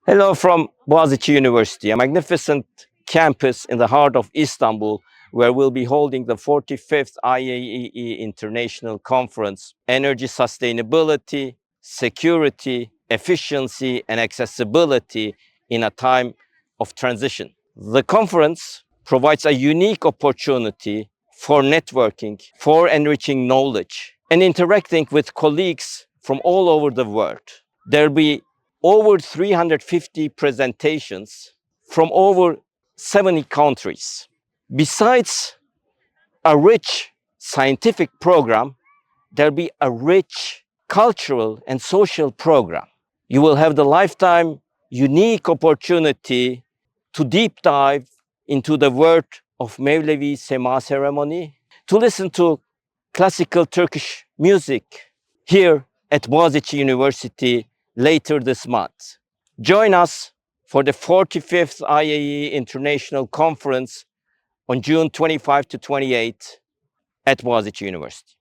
Hello from Boğaziçi University, a magnificent campus in the heart of Istanbul, where we'll be holding the 45th IAEE International Conference, Energy Sustainability, Security, Efficiency, and Accessibility in a Time of Transition. The conference provides a unique opportunity for networking, for enriching knowledge, and interacting with colleagues from all over the world. There'll be over 350 presentations from over 70 countries. Besides a rich scientific program, there'll be a rich cultural and social program. You will have the lifetime unique opportunity to deep dive into the word of Mevlevi Sema ceremony, to listen to classical Turkish music here at Boğaziçi University later this month. Join us for the 45th IAEE International Conference on June 25 to 28 at Boğaziçi University.